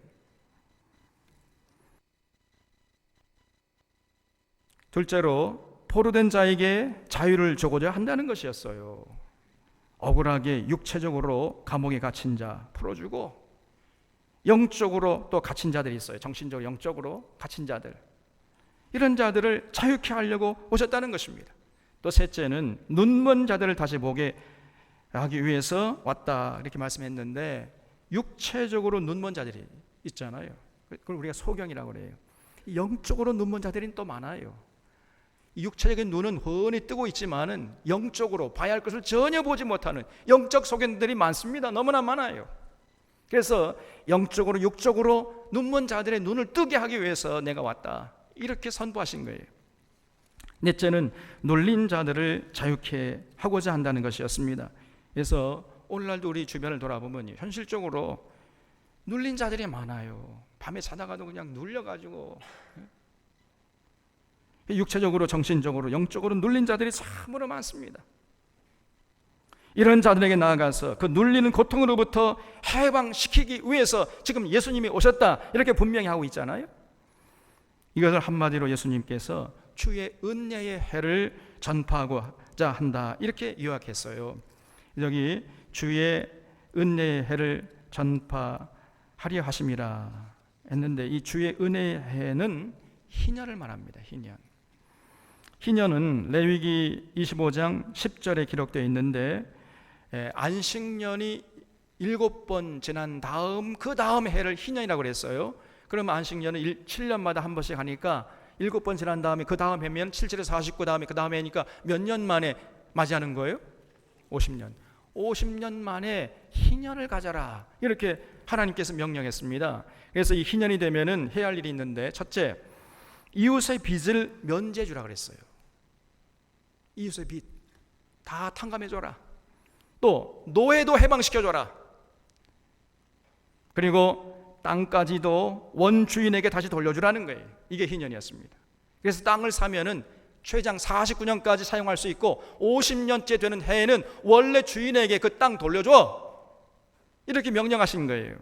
둘째로 포로된 자에게 자유를 주고자 한다는 것이었어요. 억울하게 육체적으로 감옥에 갇힌 자 풀어주고, 영적으로 또 갇힌 자들이 있어요. 정신적으로 영적으로 갇힌 자들, 이런 자들을 자유케 하려고 오셨다는 것입니다. 또 셋째는 눈먼 자들을 다시 보게 하기 위해서 왔다 이렇게 말씀했는데, 육체적으로 눈먼 자들이 있잖아요. 그걸 우리가 소경이라고 그래요. 영적으로 눈먼 자들이 또 많아요. 육체적인 눈은 훤히 뜨고 있지만은 영적으로 봐야 할 것을 전혀 보지 못하는 영적 소경들이 많습니다. 너무나 많아요. 그래서 영적으로 육적으로 눈먼 자들의 눈을 뜨게 하기 위해서 내가 왔다 이렇게 선포하신 거예요. 넷째는 눌린 자들을 자유케 하고자 한다는 것이었습니다. 그래서 오늘날도 우리 주변을 돌아보면 현실적으로 눌린 자들이 많아요. 밤에 자다가도 그냥 눌려가지고 육체적으로, 정신적으로, 영적으로 눌린 자들이 참으로 많습니다. 이런 자들에게 나아가서 그 눌리는 고통으로부터 해방시키기 위해서 지금 예수님이 오셨다, 이렇게 분명히 하고 있잖아요. 이것을 한마디로 예수님께서 주의 은혜의 해를 전파하고자 한다, 이렇게 요약했어요. 여기 주의 은혜의 해를 전파하려 하심이라 했는데, 이 주의 은혜의 해는 희년을 말합니다. 희년은 레위기 25장 10절에 기록되어 있는데, 안식년이 7번 지난 다음 그 다음 해를 희년이라고 그랬어요. 그러면 안식년은 7년마다 한 번씩 하니까 7번 지난 다음에 그 다음 해면 7, 7에 49 다음에 그 다음 해니까 몇 년 만에 맞이하는 거예요? 50년. 50년 만에 희년을 가져라, 이렇게 하나님께서 명령했습니다. 그래서 이 희년이 되면은 해야 할 일이 있는데, 첫째, 이웃의 빚을 면제해 주라 그랬어요. 이웃의 빚 다 탕감해 줘라. 또 노예도 해방시켜 줘라. 그리고 땅까지도 원주인에게 다시 돌려주라는 거예요. 이게 희년이었습니다. 그래서 땅을 사면은 최장 49년까지 사용할 수 있고 50년째 되는 해에는 원래 주인에게 그 땅 돌려줘, 이렇게 명령하신 거예요.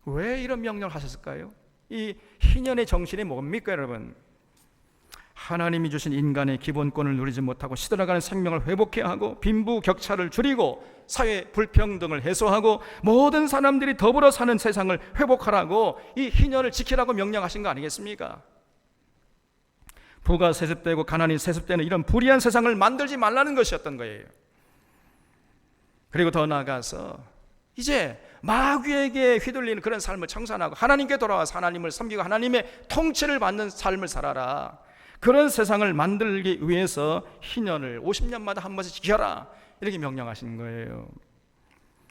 왜 이런 명령을 하셨을까요? 이 희년의 정신이 뭡니까, 여러분? 하나님이 주신 인간의 기본권을 누리지 못하고 시들어가는 생명을 회복해야 하고, 빈부격차를 줄이고 사회 불평등을 해소하고 모든 사람들이 더불어 사는 세상을 회복하라고 이 희년을 지키라고 명령하신 거 아니겠습니까? 부가 세습되고 가난이 세습되는 이런 불의한 세상을 만들지 말라는 것이었던 거예요. 그리고 더 나아가서 이제 마귀에게 휘둘리는 그런 삶을 청산하고 하나님께 돌아와서 하나님을 섬기고 하나님의 통치를 받는 삶을 살아라, 그런 세상을 만들기 위해서 희년을 50년마다 한 번씩 지켜라, 이렇게 명령하신 거예요.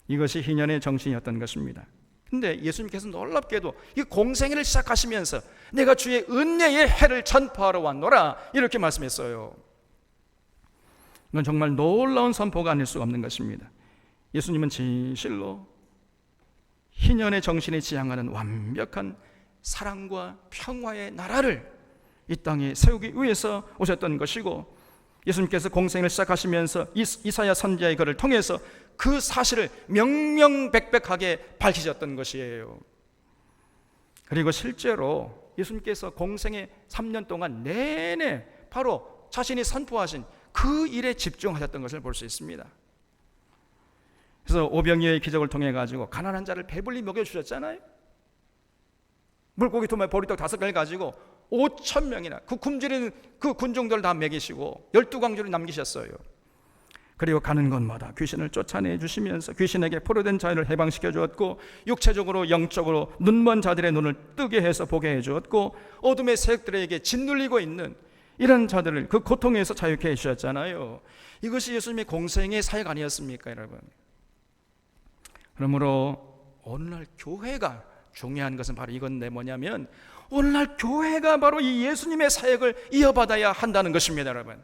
이것이 희년의 정신이었던 것입니다. 근데 예수님께서 놀랍게도 이 공생애를 시작하시면서 내가 주의 은혜의 해를 전파하러 왔노라, 이렇게 말씀했어요. 이건 정말 놀라운 선포가 아닐 수가 없는 것입니다. 예수님은 진실로 희년의 정신에 지향하는 완벽한 사랑과 평화의 나라를 이 땅에 세우기 위해서 오셨던 것이고, 예수님께서 공생을 시작하시면서 이사야 선지자의 글을 통해서 그 사실을 명명백백하게 밝히셨던 것이에요. 그리고 실제로 예수님께서 공생의 3년 동안 내내 바로 자신이 선포하신 그 일에 집중하셨던 것을 볼 수 있습니다. 그래서 오병이어의 기적을 통해 가지고 가난한 자를 배불리 먹여주셨잖아요. 물고기 두마리 보리떡 5개를 가지고 5,000명이나 그 굶주리는 그 군중들을 다 먹이시고 12광주를 남기셨어요. 그리고 가는 곳마다 귀신을 쫓아내 주시면서 귀신에게 포로된 자를 해방시켜 주었고, 육체적으로 영적으로 눈먼 자들의 눈을 뜨게 해서 보게 해 주었고, 어둠의 세력들에게 짓눌리고 있는 이런 자들을 그 고통에서 자유케 해 주셨잖아요. 이것이 예수님의 공생의 사역 아니었습니까, 여러분? 그러므로 오늘날 교회가 중요한 것은 바로 이건 뭐냐면, 오늘날 교회가 바로 이 예수님의 사역을 이어받아야 한다는 것입니다, 여러분.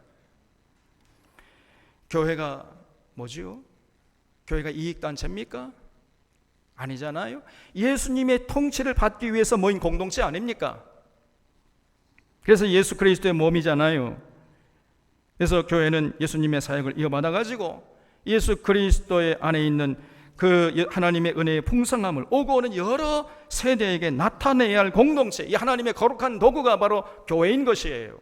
교회가 뭐지요? 교회가 이익단체입니까? 아니잖아요. 예수님의 통치를 받기 위해서 모인 공동체 아닙니까? 그래서 예수 그리스도의 몸이잖아요. 그래서 교회는 예수님의 사역을 이어받아 가지고 예수 그리스도의 안에 있는 그 하나님의 은혜의 풍성함을 오고 오는 여러 세대에게 나타내야 할 공동체, 이 하나님의 거룩한 도구가 바로 교회인 것이에요.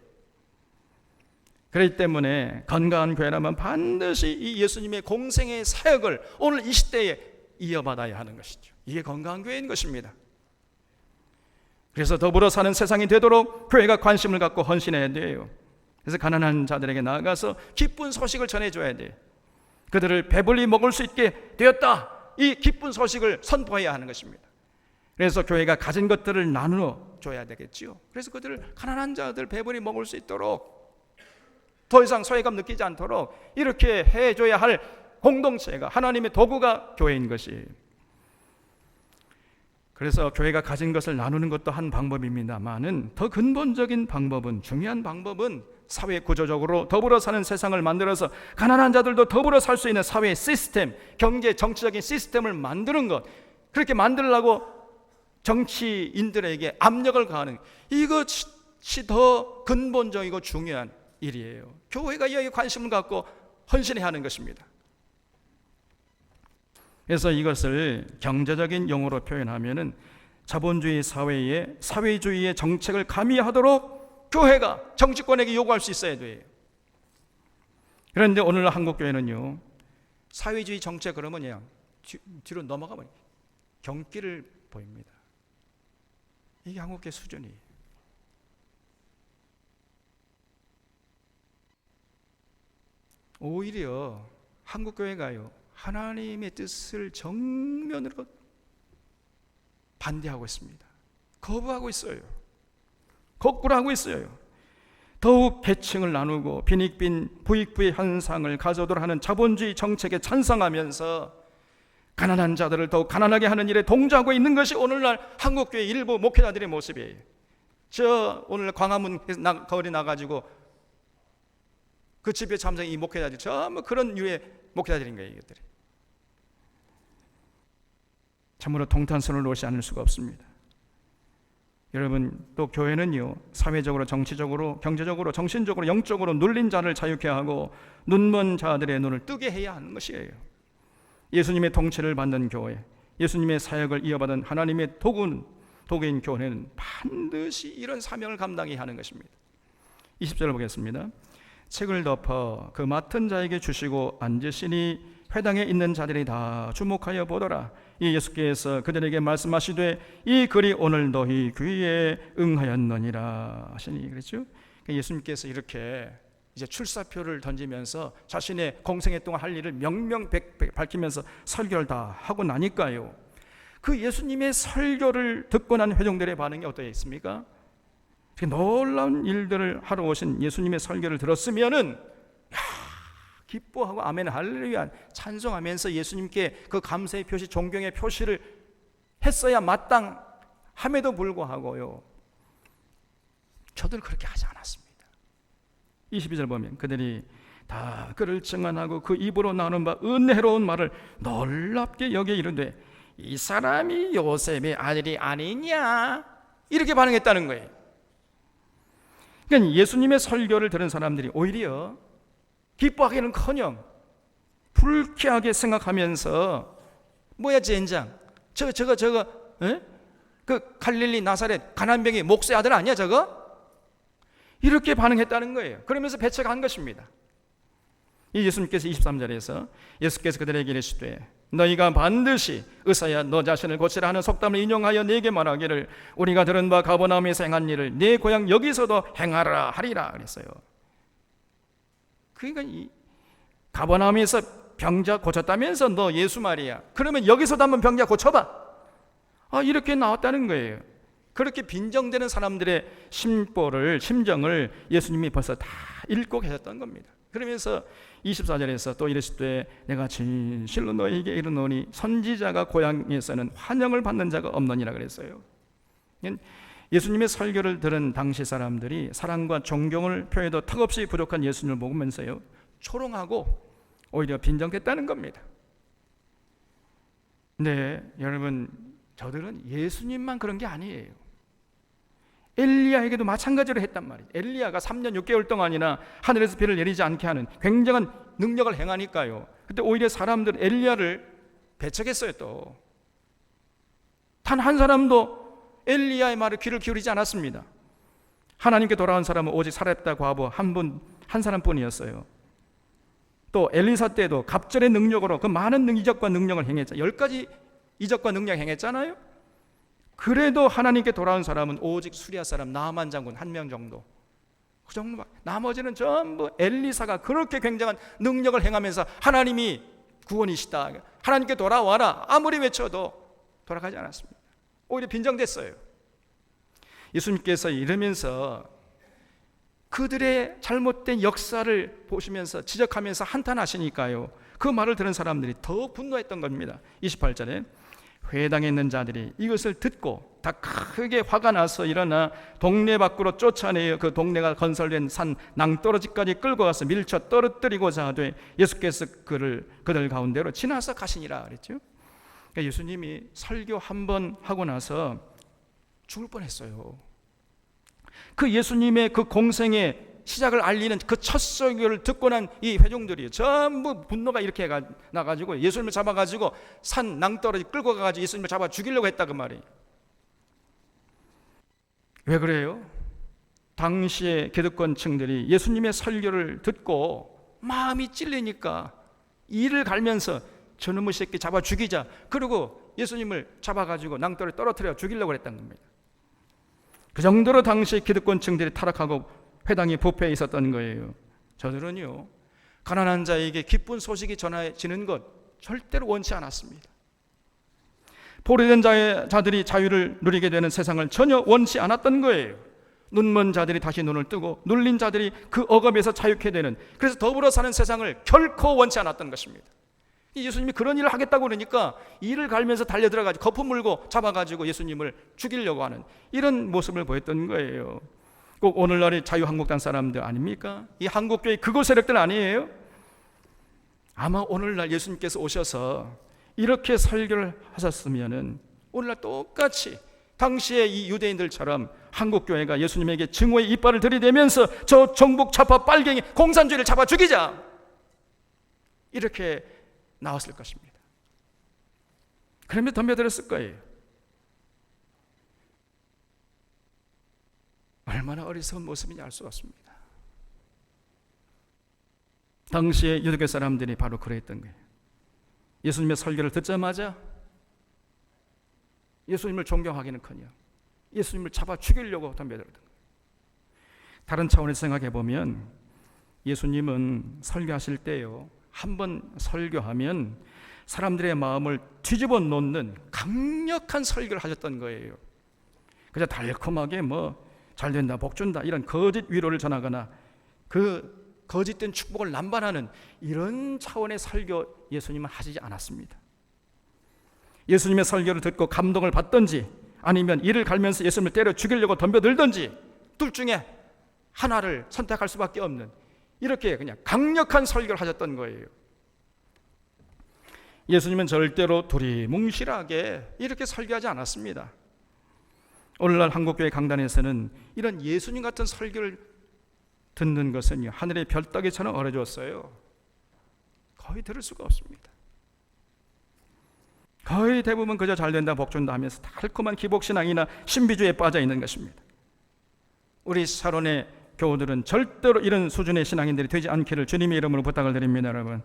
그렇기 때문에 건강한 교회라면 반드시 이 예수님의 공생의 사역을 오늘 이 시대에 이어받아야 하는 것이죠. 이게 건강한 교회인 것입니다. 그래서 더불어 사는 세상이 되도록 교회가 관심을 갖고 헌신해야 돼요. 그래서 가난한 자들에게 나아가서 기쁜 소식을 전해줘야 돼요. 그들을 배불리 먹을 수 있게 되었다, 이 기쁜 소식을 선포해야 하는 것입니다. 그래서 교회가 가진 것들을 나누어 줘야 되겠지요. 그래서 그들을, 가난한 자들 배불리 먹을 수 있도록, 더 이상 소외감 느끼지 않도록 이렇게 해줘야 할 공동체가, 하나님의 도구가 교회인 것이에요. 그래서 교회가 가진 것을 나누는 것도 한 방법입니다만은 더 근본적인 방법은, 중요한 방법은 사회 구조적으로 더불어 사는 세상을 만들어서 가난한 자들도 더불어 살 수 있는 사회 시스템, 경제 정치적인 시스템을 만드는 것, 그렇게 만들려고 정치인들에게 압력을 가하는, 이것이 더 근본적이고 중요한 일이에요. 교회가 여기에 관심을 갖고 헌신해야 하는 것입니다. 그래서 이것을 경제적인 용어로 표현하면은 자본주의 사회에 사회주의의 정책을 가미하도록 교회가 정치권에게 요구할 수 있어야 돼요. 그런데 오늘 한국 교회는요, 사회주의 정책 그러면 그냥 뒤로 넘어가면 경기를 보입니다. 이게 한국 교회 수준이에요. 오히려 한국 교회가요, 하나님의 뜻을 정면으로 반대하고 있습니다. 거부하고 있어요. 거꾸로 하고 있어요. 더욱 계층을 나누고 빈익빈 부익부의 현상을 가져오도록 하는 자본주의 정책에 찬성하면서 가난한 자들을 더욱 가난하게 하는 일에 동조하고 있는 것이 오늘날 한국교회 일부 목회자들의 모습이에요. 저 오늘 광화문 거리 나가지고 그 집회 참석 이 목회자들 전부 그런 유의 목회자들인 거예요. 이것들이 참으로 통탄선을 놓지 않을 수가 없습니다. 여러분, 또 교회는요, 사회적으로, 정치적으로, 경제적으로, 정신적으로, 영적으로 눌린 자를 자유케 하고 눈먼 자들의 눈을 뜨게 해야 하는 것이에요. 예수님의 통치를 받는 교회, 예수님의 사역을 이어받은 하나님의 도구인 교회는 반드시 이런 사명을 감당해야 하는 것입니다. 20절을 보겠습니다. 책을 덮어 그 맡은 자에게 주시고 앉으시니 회당에 있는 자들이 다 주목하여 보더라. 이 예수께서 그들에게 말씀하시되 이 글이 오늘 너희 귀에 응하였느니라 하시니, 그랬죠? 예수님께서 이렇게 이제 출사표를 던지면서 자신의 공생애 동안 할 일을 명명백백 밝히면서 설교를 다 하고 나니까요, 그 예수님의 설교를 듣고 난 회중들의 반응이 어떠했습니까? 놀라운 일들을 하러 오신 예수님의 설교를 들었으면은 기뻐하고 아멘 할렐루야 찬송하면서 예수님께 그 감사의 표시, 존경의 표시를 했어야 마땅함에도 불구하고요, 저들 그렇게 하지 않았습니다. 22절 보면 그들이 다 그를 증언하고 그 입으로 나오는 바 은혜로운 말을 놀랍게 여겨 이르되 이 사람이 요셉의 아들이 아니냐, 이렇게 반응했다는 거예요. 그러니까 예수님의 설교를 들은 사람들이 오히려 기뻐하기는커녕 불쾌하게 생각하면서 뭐야 젠장, 저거 그 갈릴리 나사렛 가난병의 목수의 아들 아니야 저거? 이렇게 반응했다는 거예요. 그러면서 배척한 것입니다. 이 예수님께서 23절에서 예수께서 그들에게 이르시되 너희가 반드시 의사야 너 자신을 고치라 하는 속담을 인용하여 네게 말하기를 우리가 들은 바 가버나움에서 행한 일을 네 고향 여기서도 행하라 하리라 그랬어요. 그러니까 이 가버나움에서 병자 고쳤다면서 너 예수 말이야, 그러면 여기서도 한번 병자 고쳐봐, 이렇게 나왔다는 거예요. 그렇게 빈정되는 사람들의 심정을 예수님이 벌써 다 읽고 계셨던 겁니다. 그러면서 24절에서 또 이르시되 내가 진실로 너희에게 이르노니 선지자가 고향에서는 환영을 받는 자가 없느니라 그랬어요. 예수님의 설교를 들은 당시 사람들이 사랑과 존경을 표해도 턱없이 부족한 예수님을 보면서요, 초롱하고 오히려 빈정댔다는 겁니다. 네, 여러분, 저들은 예수님만 그런 게 아니에요. 엘리야에게도 마찬가지로 했단 말이에요. 엘리야가 3년 6개월 동안이나 하늘에서 비를 내리지 않게 하는 굉장한 능력을 행하니까요, 그때 오히려 사람들은 엘리야를 배척했어요. 또 단 한 사람도 엘리야의 말에 귀를 기울이지 않았습니다. 하나님께 돌아온 사람은 오직 사렙다 과부 한 사람뿐이었어요. 또 엘리사 때도 갑절의 능력으로 그 많은 이적과 능력을 행했잖아요. 10가지 이적과 능력 행했잖아요. 그래도 하나님께 돌아온 사람은 오직 수리아 사람 나만 장군 1명 정도, 그 정도. 나머지는 전부 엘리사가 그렇게 굉장한 능력을 행하면서 하나님이 구원이시다, 하나님께 돌아와라 아무리 외쳐도 돌아가지 않았습니다. 오히려 빈정댔어요. 예수님께서 이러면서 그들의 잘못된 역사를 보시면서 지적하면서 한탄하시니까요, 그 말을 들은 사람들이 더 분노했던 겁니다. 28절에 회당에 있는 자들이 이것을 듣고 다 크게 화가 나서 일어나 동네 밖으로 쫓아내어 그 동네가 건설된 산 낭떠러지까지 끌고 가서 밀쳐 떨어뜨리고자 하되 예수께서 그들 가운데로 지나서 가시니라 그랬죠. 그러니까 예수님이 설교 한 번 하고 나서 죽을 뻔했어요. 그 예수님의 그 공생의 시작을 알리는 그 첫 설교를 듣고 난 이 회중들이 전부 분노가 이렇게 나가지고 예수님을 잡아가지고 산 낭떠러지 끌고 가가지고 예수님을 잡아 죽이려고 했다 그 말이. 왜 그래요? 당시의 기득권층들이 예수님의 설교를 듣고 마음이 찔리니까 이를 갈면서 저놈의 새끼 잡아 죽이자. 그리고 예수님을 잡아가지고 낭떠러지 떨어뜨려 죽이려고 했다는 겁니다. 그 정도로 당시 기득권층들이 타락하고 회당이 부패해 있었던 거예요. 저들은요, 가난한 자에게 기쁜 소식이 전해지는 것 절대로 원치 않았습니다. 포로된 자들이 자유를 누리게 되는 세상을 전혀 원치 않았던 거예요. 눈먼 자들이 다시 눈을 뜨고 눌린 자들이 그 억압에서 자유케 되는, 그래서 더불어 사는 세상을 결코 원치 않았던 것입니다. 예수님이 그런 일을 하겠다고 그러니까 이를 갈면서 달려들어가지고 거품 물고 잡아가지고 예수님을 죽이려고 하는 이런 모습을 보였던 거예요. 꼭 오늘날의 자유한국당 사람들 아닙니까? 이 한국교회 극우 세력들 아니에요? 아마 오늘날 예수님께서 오셔서 이렇게 설교를 하셨으면은 오늘날 똑같이 당시의 이 유대인들처럼 한국교회가 예수님에게 증오의 이빨을 들이대면서 저 정복 좌파 빨갱이 공산주의를 잡아 죽이자, 이렇게 나왔을 것입니다. 그러면 덤벼들었을 거예요. 얼마나 어리석은 모습인지 알 수가 없습니다. 당시에 유대교 사람들이 바로 그랬던 거예요. 예수님의 설교를 듣자마자 예수님을 존경하기는커녕 예수님을 잡아 죽이려고 덤벼들었던 거예요. 다른 차원에서 생각해 보면 예수님은 설교하실 때요, 한번 설교하면 사람들의 마음을 뒤집어 놓는 강력한 설교를 하셨던 거예요. 그저 달콤하게 잘 된다, 복 준다, 이런 거짓 위로를 전하거나 그 거짓된 축복을 남발하는 이런 차원의 설교 예수님은 하시지 않았습니다. 예수님의 설교를 듣고 감동을 받든지 아니면 이를 갈면서 예수님을 때려 죽이려고 덤벼들든지 둘 중에 하나를 선택할 수밖에 없는, 이렇게 그냥 강력한 설교를 하셨던 거예요. 예수님은 절대로 두리뭉실하게 이렇게 설교하지 않았습니다. 오늘날 한국교회 강단에서는 이런 예수님 같은 설교를 듣는 것은 하늘의 별 따기처럼 어려졌어요. 거의 들을 수가 없습니다. 거의 대부분 그저 잘된다, 복준다 하면서 달콤한 기복신앙이나 신비주의에 빠져 있는 것입니다. 우리 사론의 교우들은 절대로 이런 수준의 신앙인들이 되지 않기를 주님의 이름으로 부탁을 드립니다. 여러분,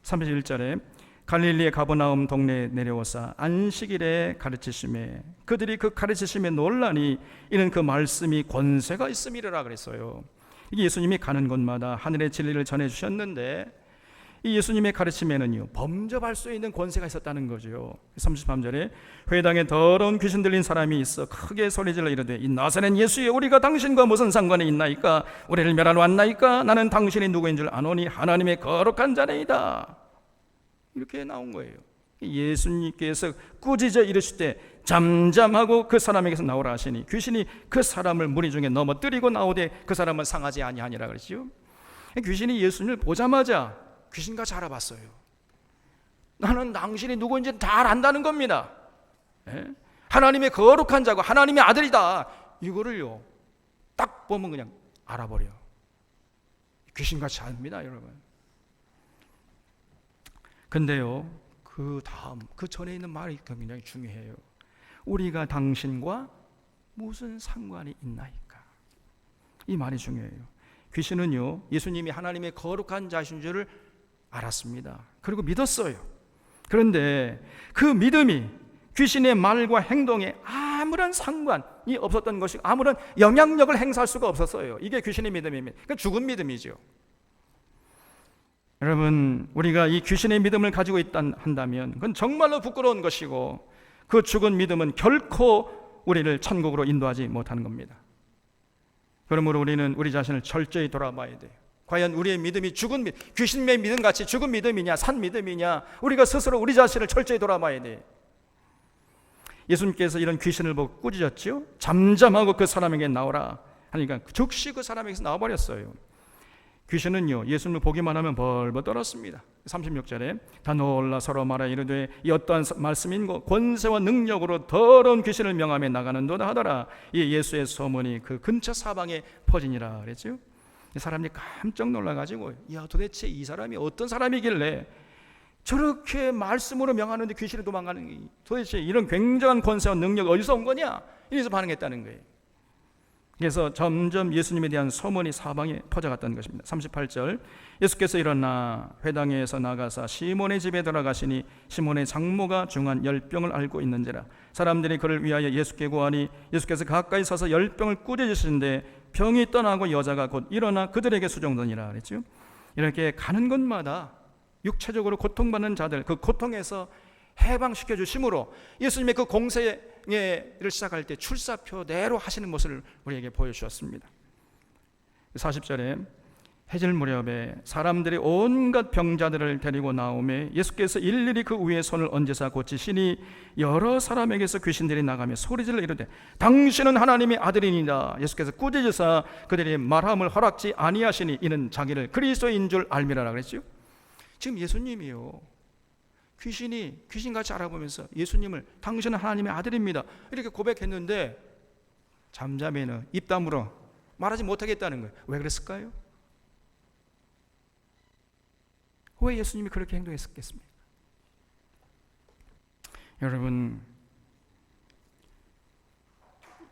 31절에 갈릴리의 가버나움 동네에 내려오사 안식일에 가르치심에 그들이 그 가르치심에 놀라니 이는 그 말씀이 권세가 있음이라 그랬어요. 이게 예수님이 가는 곳마다 하늘의 진리를 전해주셨는데 이 예수님의 가르침에는요, 범접할 수 있는 권세가 있었다는 거죠. 33절에 회당에 더러운 귀신 들린 사람이 있어 크게 소리질러 이르되 이 나사렛 예수여, 우리가 당신과 무슨 상관이 있나이까? 우리를 멸하러 왔나이까? 나는 당신이 누구인 줄 아노니 하나님의 거룩한 자네이다. 이렇게 나온 거예요. 예수님께서 꾸짖어 이르실 때 잠잠하고 그 사람에게서 나오라 하시니 귀신이 그 사람을 무리 중에 넘어뜨리고 나오되 그 사람은 상하지 아니하니라 그랬죠. 귀신이 예수님을 보자마자 귀신같이 알아봤어요. 나는 당신이 누구인지 다 안다는 겁니다. 하나님의 거룩한 자고 하나님의 아들이다, 이거를요 딱 보면 그냥 알아버려. 귀신같이 압니다, 여러분. 근데요, 그 다음, 그 전에 있는 말이 굉장히 중요해요. 우리가 당신과 무슨 상관이 있나이까? 이 말이 중요해요. 귀신은요, 예수님이 하나님의 거룩한 자신 줄을 알았습니다. 그리고 믿었어요. 그런데 그 믿음이 귀신의 말과 행동에 아무런 상관이 없었던 것이고 아무런 영향력을 행사할 수가 없었어요. 이게 귀신의 믿음입니다. 그러니까 죽은 믿음이죠. 여러분, 우리가 이 귀신의 믿음을 가지고 한다면 그건 정말로 부끄러운 것이고 그 죽은 믿음은 결코 우리를 천국으로 인도하지 못하는 겁니다. 그러므로 우리는 우리 자신을 철저히 돌아봐야 돼요. 과연 우리의 믿음이 죽은 믿음, 귀신의 믿음같이 죽은 믿음이냐 산 믿음이냐, 우리가 스스로 우리 자신을 철저히 돌아봐야 돼요. 예수님께서 이런 귀신을 보고 꾸짖었죠. 잠잠하고 그 사람에게 나오라 하니까 즉시 그 사람에게서 나와버렸어요. 귀신은요, 예수님을 보기만 하면 벌벌 떨었습니다. 36절에 다 놀라 서로 말하 이르되 이 어떠한 말씀인고 권세와 능력으로 더러운 귀신을 명하며 나가는도다 하더라. 이 예수의 소문이 그 근처 사방에 퍼지니라 그랬죠. 사람들이 깜짝 놀라가지고 야 도대체 이 사람이 어떤 사람이길래 저렇게 말씀으로 명하는데 귀신이 도망가는, 도대체 이런 굉장한 권세와 능력 어디서 온 거냐, 이래서 반응했다는 거예요. 그래서 점점 예수님에 대한 소문이 사방에 퍼져갔다는 것입니다. 38절, 예수께서 일어나 회당에서 나가사 시몬의 집에 들어가시니 시몬의 장모가 중한 열병을 앓고 있는지라. 사람들이 그를 위하여 예수께 구하니 예수께서 가까이 서서 열병을 꾸짖으시는데 병이 떠나고 여자가 곧 일어나 그들에게 수종되니라 그랬죠. 이렇게 가는 곳마다 육체적으로 고통받는 자들, 그 고통에서 해방시켜 주심으로 예수님의 그 공생애를 시작할 때 출사표대로 하시는 모습을 우리에게 보여주셨습니다. 40절에 해질 무렵에 사람들이 온갖 병자들을 데리고 나오매 예수께서 일일이 그 위에 손을 얹으사 고치시니 여러 사람에게서 귀신들이 나가며 소리질러 이르되 당신은 하나님의 아들이니이다. 예수께서 꾸짖으사 그들이 말함을 허락지 아니하시니 이는 자기를 그리스도인 줄 알미라라 그랬죠. 지금 예수님이요, 귀신같이 알아보면서 예수님을 당신은 하나님의 아들입니다 이렇게 고백했는데 잠잠해는 입 다물어 말하지 못하겠다는 거예요. 왜 그랬을까요? 왜 예수님이 그렇게 행동했겠습니까? 여러분,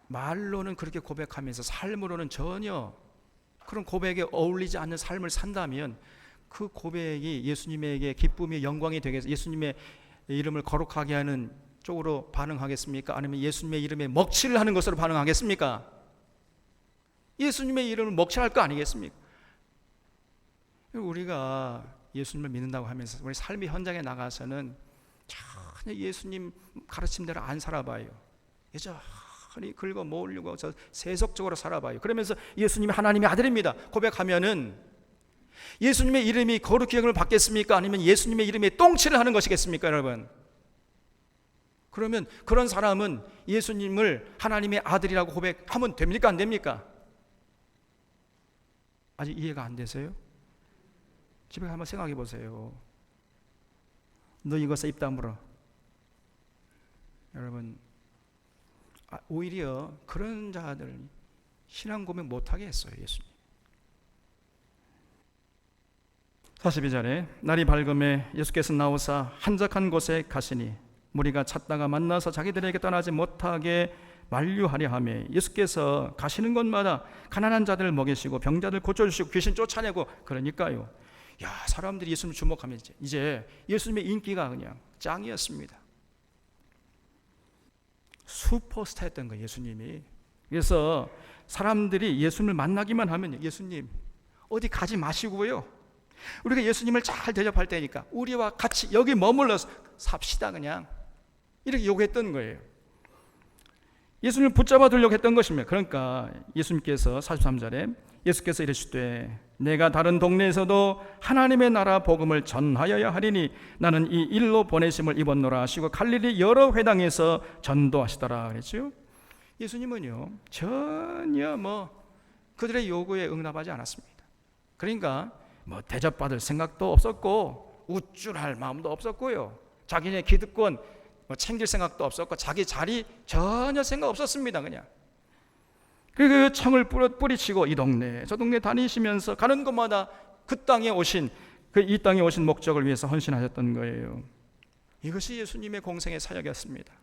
말로는 그렇게 고백하면서 삶으로는 전혀 그런 고백에 어울리지 않는 삶을 산다면 그 고백이 예수님에게 기쁨이 영광이 되겠습니까? 예수님의 이름을 거룩하게 하는 쪽으로 반응하겠습니까? 아니면 예수님의 이름에 먹칠을 하는 것으로 반응하겠습니까? 예수님의 이름을 먹칠할 거 아니겠습니까? 우리가 예수님을 믿는다고 하면서 우리 삶의 현장에 나가서는 전혀 예수님 가르침대로 안 살아봐요. 여전히 긁어 모으려고 저 세속적으로 살아봐요. 그러면서 예수님이 하나님의 아들입니다 고백하면은 예수님의 이름이 거룩히 여김을 받겠습니까? 아니면 예수님의 이름에 똥칠을 하는 것이겠습니까, 여러분? 그러면 그런 사람은 예수님을 하나님의 아들이라고 고백하면 됩니까, 안 됩니까? 아직 이해가 안 되세요? 집에 한번 생각해 보세요. 너 이것에 입 다물어. 여러분, 오히려 그런 자들 신앙 고백 못하게 했어요, 예수님. 42절에 날이 밝음에 예수께서 나오사 한적한 곳에 가시니 무리가 찾다가 만나서 자기들에게 떠나지 못하게 만류하려 하며 예수께서 가시는 곳마다 가난한 자들을 먹이시고 병자들 고쳐주시고 귀신 쫓아내고 그러니까요. 야, 사람들이 예수님을 주목하면 이제 예수님의 인기가 그냥 짱이었습니다. 슈퍼스타였던 거예요, 예수님이. 그래서 사람들이 예수님을 만나기만 하면 예수님 어디 가지 마시고요, 우리가 예수님을 잘 대접할 테니까 우리와 같이 여기 머물러서 삽시다 그냥, 이렇게 요구했던 거예요. 예수님을 붙잡아 두려고 했던 것입니다. 그러니까 예수님께서 43절에 예수께서 이르시되 내가 다른 동네에서도 하나님의 나라 복음을 전하여야 하리니 나는 이 일로 보내심을 입었노라 하시고 갈릴리 여러 회당에서 전도하시더라 그랬죠. 예수님은요 전혀 그들의 요구에 응답하지 않았습니다. 그러니까 대접받을 생각도 없었고 우쭐할 마음도 없었고요, 자기네 기득권 챙길 생각도 없었고 자기 자리 전혀 생각 없었습니다. 그냥 그 청을 뿌리치고 이 동네 저 동네 다니시면서 가는 곳마다 그 땅에 오신 이 땅에 오신 목적을 위해서 헌신하셨던 거예요. 이것이 예수님의 공생의 사역이었습니다.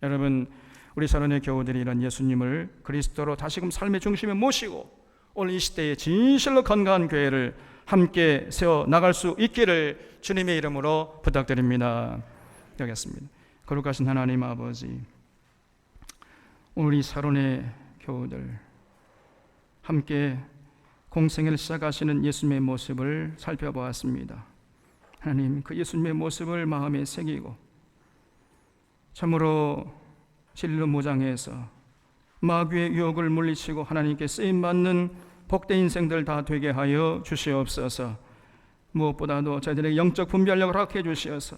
여러분, 우리 사랑의 교우들이 이런 예수님을 그리스도로 다시금 삶의 중심에 모시고 오늘 이 시대에 진실로 건강한 교회를 함께 세워 나갈 수 있기를 주님의 이름으로 부탁드립니다. 여기였습니다. 거룩하신 하나님 아버지, 오늘 이 사론의 교우들 함께 공생애를 시작하시는 예수님의 모습을 살펴보았습니다. 하나님, 그 예수님의 모습을 마음에 새기고 참으로 진리로 무장해서 마귀의 유혹을 물리치고 하나님께 쓰임받는 복된 인생들 다 되게 하여 주시옵소서. 무엇보다도 저희들에게 영적 분별력을 허락해 주시어서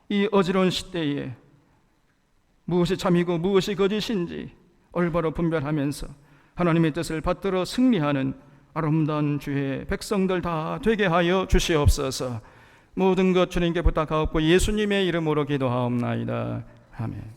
이 어지러운 시대에 무엇이 참이고 무엇이 거짓인지 올바로 분별하면서 하나님의 뜻을 받들어 승리하는 아름다운 주의 백성들 다 되게 하여 주시옵소서. 모든 것 주님께 부탁하옵고 예수님의 이름으로 기도하옵나이다. 아멘.